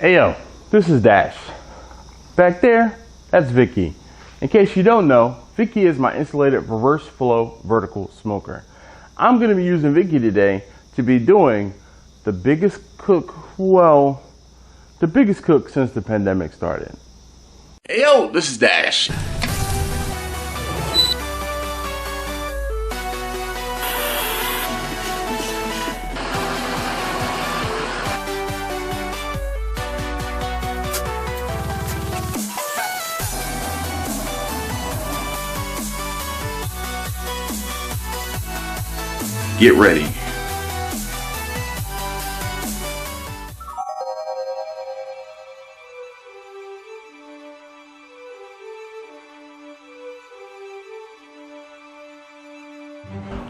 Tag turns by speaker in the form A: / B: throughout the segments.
A: Ayo, this is Dash. Back there, that's Vicky. In case you don't know, Vicky is my insulated reverse flow vertical smoker. I'm gonna be using Vicky today to be doing the biggest cook, well, the biggest cook since the pandemic started.
B: Ayo, this is Dash. Get ready.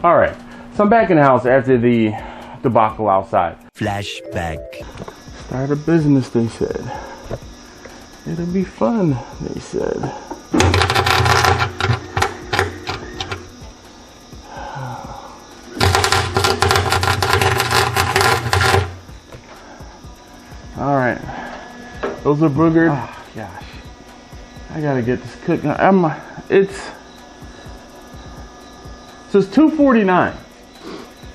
A: All right, so I'm back in the house after the debacle outside.
C: Flashback.
A: Start a business, they said. It'll be fun, they said. All right, those are boogered. Oh gosh, I gotta get this cooked. So it's 2:49.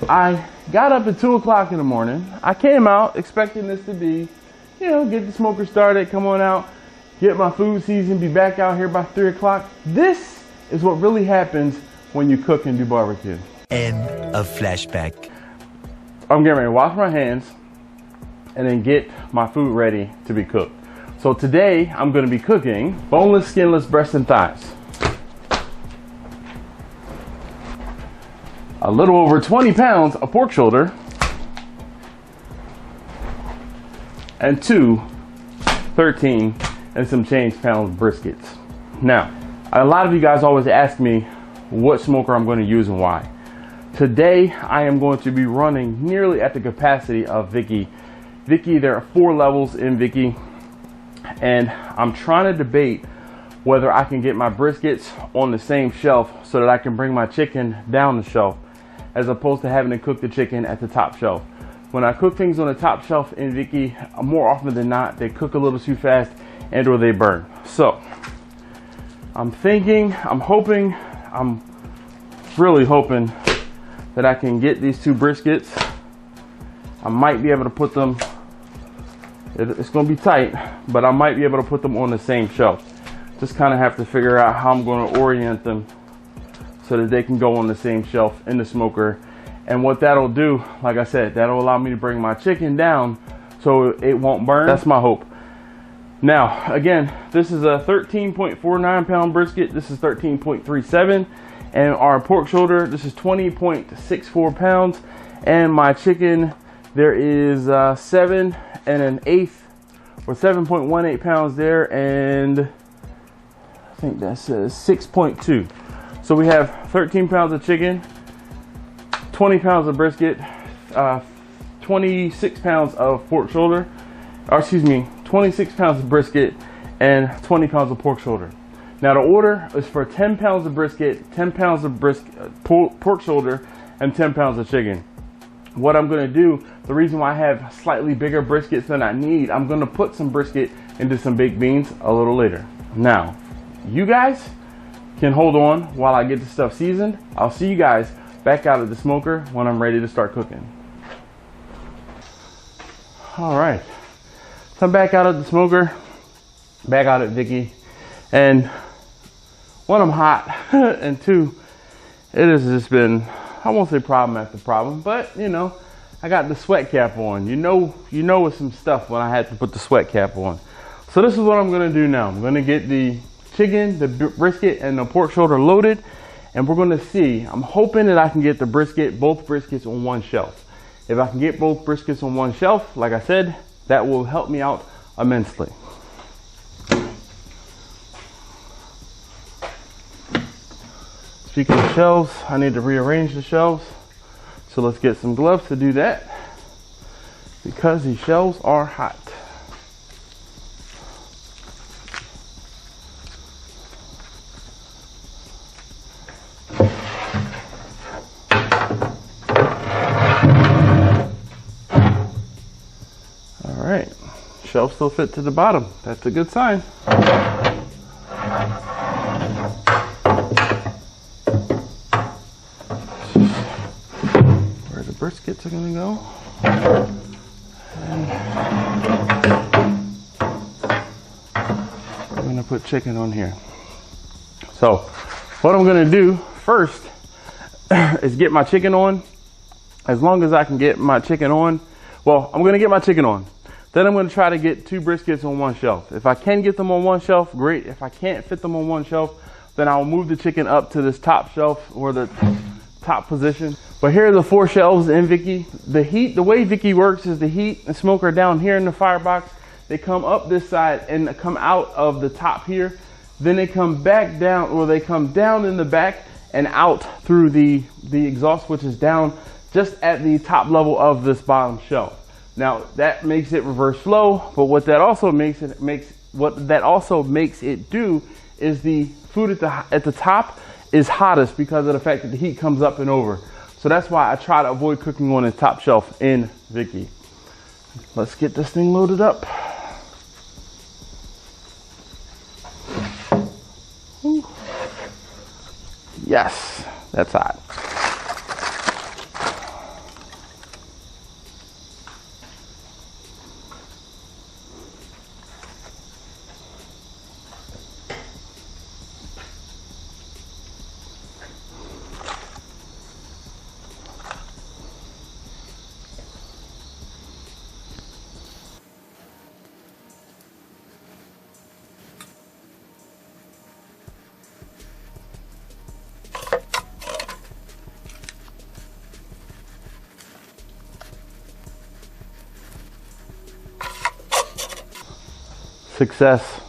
A: I got up at 2 o'clock in the morning. I came out expecting this to be, you know, get the smoker started, come on out, get my food seasoned, be back out here by 3 o'clock. This is what really happens when you cook and do barbecue.
C: End of flashback.
A: I'm getting ready to wash my hands and then get my food ready to be cooked. So today I'm going to be cooking boneless, skinless breasts and thighs. A little over 20 pounds of pork shoulder and 13 and some change pounds briskets. Now, a lot of you guys always ask me what smoker I'm going to use and why. Today I am going to be running nearly at the capacity of Vicky. There are 4 levels in Vicky, and I'm trying to debate whether I can get my briskets on the same shelf so that I can bring my chicken down the shelf, as opposed to having to cook the chicken at the top shelf. When I cook things on the top shelf in Vicky, more often than not, they cook a little too fast and or they burn. So I'm really hoping that I can get these 2 briskets. I might be able to put them, it's gonna be tight, but I might be able to put them on the same shelf. Just kind of have to figure out how I'm gonna orient them so that they can go on the same shelf in the smoker. And what that'll do, like I said, that'll allow me to bring my chicken down so it won't burn. That's my hope. Now, again, this is a 13.49 pound brisket. This is 13.37. And our pork shoulder, this is 20.64 pounds. And my chicken, there is 7 1/8 or 7.18 pounds there. And I think that says 6.2. So we have 13 pounds of chicken, 20 pounds of brisket, 26 pounds of pork shoulder, or excuse me, 26 pounds of brisket and 20 pounds of pork shoulder. Now the order is for 10 pounds of brisket, 10 pounds of pork shoulder, and 10 pounds of chicken. What I'm gonna do, the reason why I have slightly bigger briskets than I need, I'm gonna put some brisket into some baked beans a little later. Now, you guys can hold on while I get the stuff seasoned. I'll see you guys back out of the smoker when I'm ready to start cooking. All right, so I'm back out of the smoker, back out at Vicky, and 1, I'm hot, and 2, it has just been, I won't say problem after problem, but you know, I got the sweat cap on. You know with some stuff when I had to put the sweat cap on. So this is what I'm gonna do now. I'm gonna get the chicken, the brisket, and the pork shoulder loaded, and we're gonna see. I'm hoping that I can get both briskets on one shelf. If I can get both briskets on one shelf, like I said, that will help me out immensely. Speaking of shelves, I need to rearrange the shelves. So let's get some gloves to do that, because these shelves are hot. All right, shelf still fit to the bottom. That's a good sign. Where the briskets are gonna go. And I'm gonna put chicken on here. So what I'm gonna do first is get my chicken on. As long as I can get my chicken on, well, I'm gonna get my chicken on. Then I'm gonna try to get 2 briskets on one shelf. If I can get them on one shelf, great. If I can't fit them on one shelf, then I'll move the chicken up to this top shelf or the top position. But here are the 4 shelves in Vicky. The way Vicky works is the heat and smoke are down here in the firebox. They come up this side and come out of the top here. Then they come back down, or they come down in the back and out through the exhaust, which is down just at the top level of this bottom shelf. Now that makes it reverse flow, but what that also makes it do is the food at the top is hottest because of the fact that the heat comes up and over. So that's why I try to avoid cooking on the top shelf in Vicky. Let's get this thing loaded up. Ooh. Yes, that's hot. Success.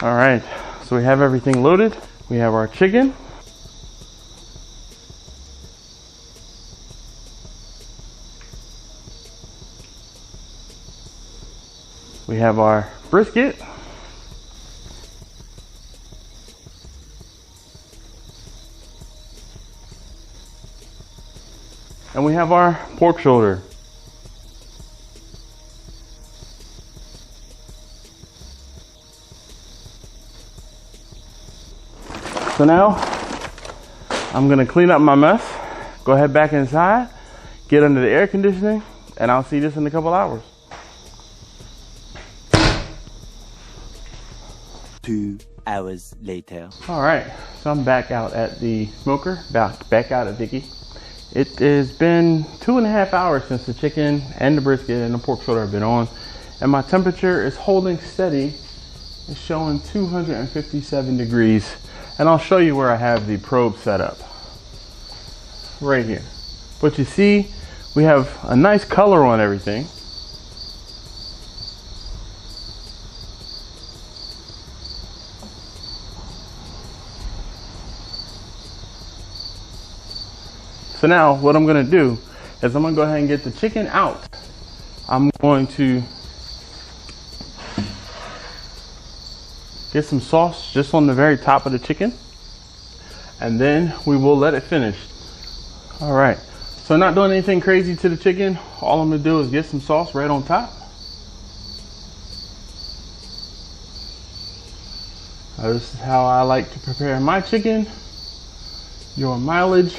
A: All right, so we have everything loaded. We have our chicken. We have our brisket. And we have our pork shoulder. So now I'm gonna clean up my mess, go ahead back inside, get under the air conditioning, and I'll see this in a couple hours.
C: 2 hours later.
A: All right, so I'm back out at the smoker, back out at Vicky. It has been 2.5 hours since the chicken and the brisket and the pork shoulder have been on, and my temperature is holding steady. It's showing 257 degrees. And I'll show you where I have the probe set up. Right here. But you see, we have a nice color on everything. So now what I'm gonna do is I'm gonna go ahead and get the chicken out. I'm going to get some sauce just on the very top of the chicken, and then we will let it finish. All right, so not doing anything crazy to the chicken. All I'm gonna do is get some sauce right on top. This is how I like to prepare my chicken. Your mileage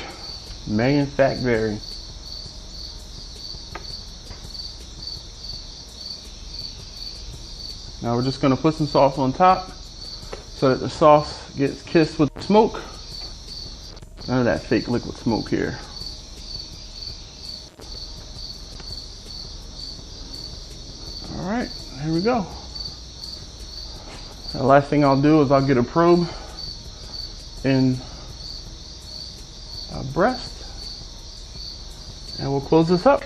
A: may in fact vary. Now we're just gonna put some sauce on top so that the sauce gets kissed with smoke. None of that fake liquid smoke here. All right, here we go. The last thing I'll do is I'll get a probe in a breast, and we'll close this up.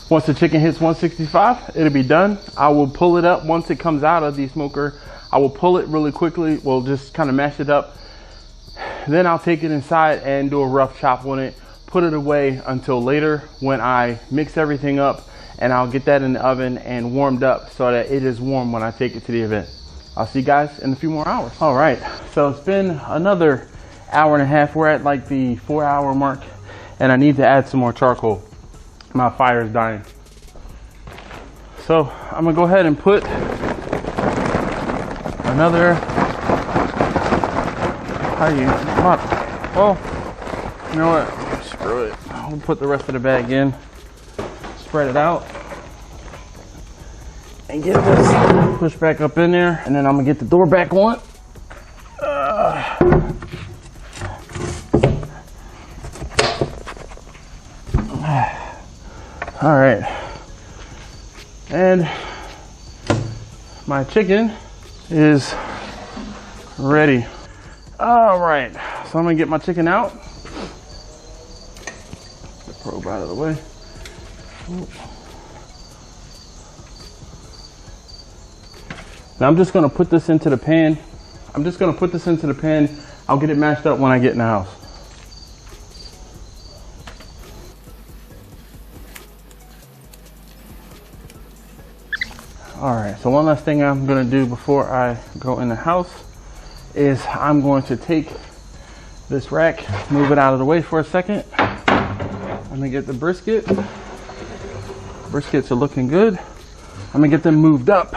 A: Once the chicken hits 165, it'll be done. I will pull it up once it comes out of the smoker. I will pull it really quickly. We'll just kind of mash it up. Then I'll take it inside and do a rough chop on it. put it away until later when I mix everything up, and I'll get that in the oven and warmed up so that it is warm when I take it to the event. I'll see you guys in a few more hours. All right, so it's been another hour and a half. We're at like the 4-hour mark, and I need to add some more charcoal. My fire is dying. So I'm gonna go ahead and put another, well, you know what, screw it. I'll put the rest of the bag in, spread it out, and get this pushed back up in there, and then I'm gonna get the door back on. All right, and my chicken is ready. All right, so I'm gonna get my chicken out. The probe out of the way. Now I'm just gonna put this into the pan. I'll get it mashed up when I get in the house. All right, so one last thing I'm gonna do before I go in the house is I'm going to take this rack, move it out of the way for a second. I'm gonna get the brisket. Briskets are looking good. I'm gonna get them moved up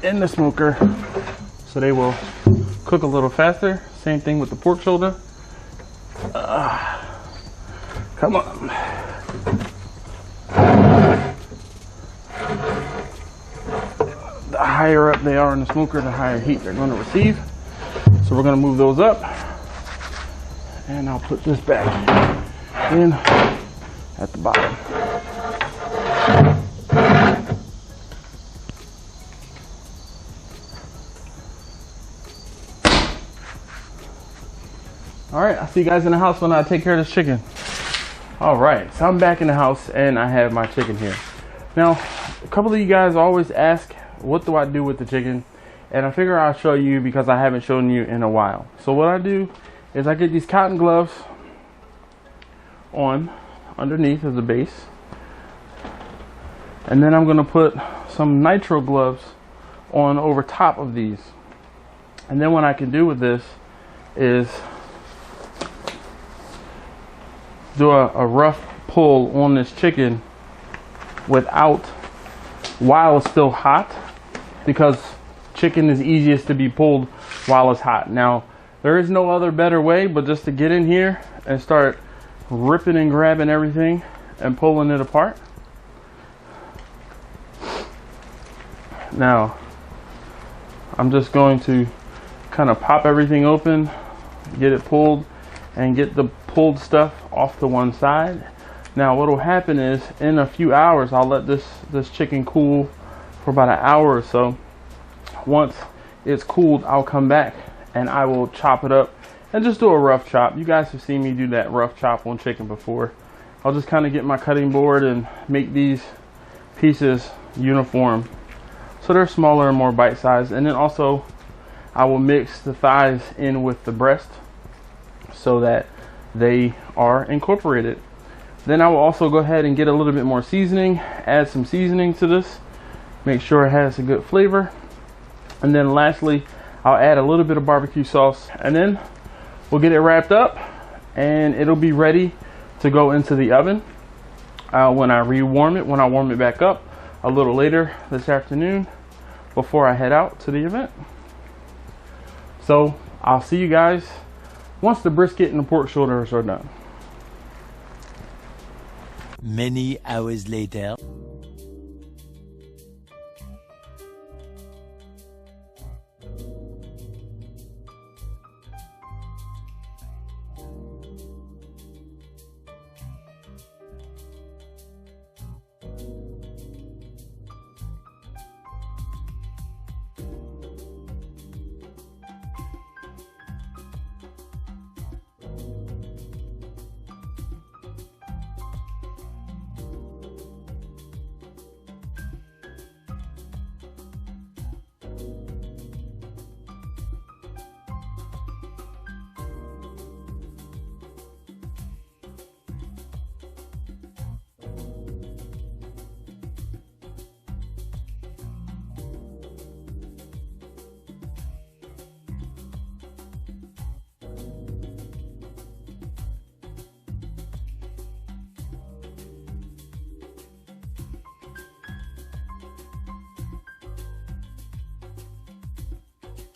A: in the smoker so they will cook a little faster. Same thing with the pork shoulder. Come on. The higher up they are in the smoker, the higher heat they're going to receive. So we're going to move those up, and I'll put this back in at the bottom. All right, I'll see you guys in the house when I take care of this chicken. All right, so I'm back in the house and I have my chicken here. Now, a couple of you guys always ask, what do I do with the chicken? And I figure I'll show you because I haven't shown you in a while. So what I do is I get these cotton gloves on underneath as a base. And then I'm gonna put some nitro gloves on over top of these. And then what I can do with this is do a rough pull on this chicken while it's still hot, because chicken is easiest to be pulled while it's hot. Now, there is no other better way but just to get in here and start ripping and grabbing everything and pulling it apart. Now, I'm just going to kind of pop everything open, get it pulled, and get the pulled stuff off to one side. Now what will happen is in a few hours I'll let this chicken cool for about an hour or so. Once it's cooled, I'll come back and I will chop it up and just do a rough chop. You guys have seen me do that rough chop on chicken before. I'll just kind of get my cutting board and make these pieces uniform so they're smaller and more bite-sized. And then also I will mix the thighs in with the breast so that they are incorporated. Then I will also go ahead and get a little bit more seasoning, add some seasoning to this, make sure it has a good flavor. And then lastly, I'll add a little bit of barbecue sauce, and then we'll get it wrapped up and it'll be ready to go into the oven when I warm it back up a little later this afternoon before I head out to the event. So I'll see you guys once the brisket and the pork shoulders are done.
C: Many hours later.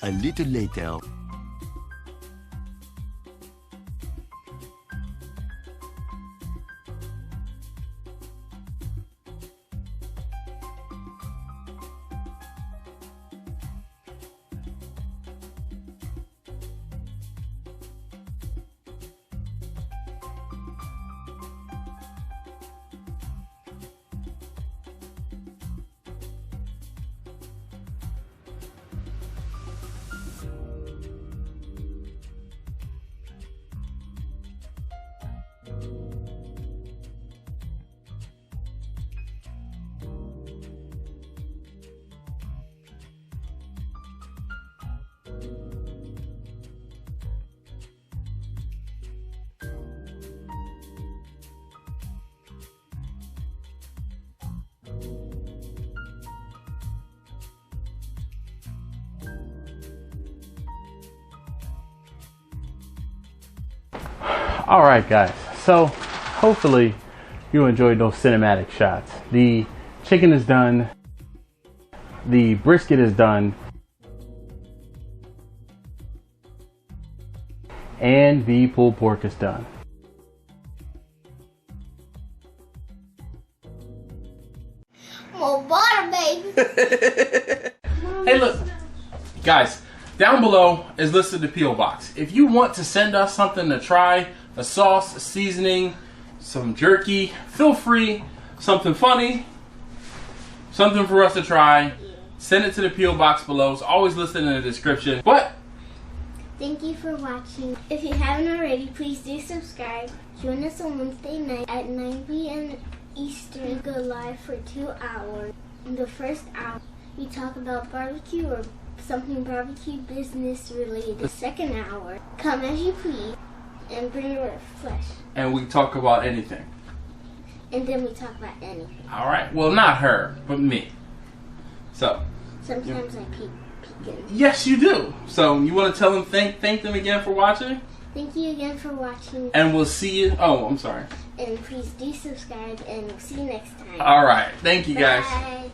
C: a little later.
A: All right, guys, so hopefully you enjoyed those cinematic shots. The chicken is done, the brisket is done, and the pulled pork is done.
D: More butter, baby.
A: Hey, look, guys, down below is listed the P.O. box. If you want to send us something to try, a sauce, a seasoning, some jerky, feel free. Something funny, something for us to try, send it to the P.O. box below. It's always listed in the description. But
D: Thank you for watching. If you haven't already, please do subscribe. Join us on Wednesday night at 9 p.m. Eastern. Go live for 2 hours. In the first hour, we talk about barbecue or something barbecue business related. The second hour, come as you please and bring your flesh.
A: and we talk about anything.
D: And then we talk about anything.
A: All right. Well, not her, but me. So.
D: Sometimes I peek in.
A: Yes, you do. So you want to tell them thank them again for watching?
D: Thank you again for watching.
A: And we'll see you. Oh, I'm sorry.
D: And please do subscribe, and we'll see you next time.
A: All right. Thank you, guys.
D: Bye.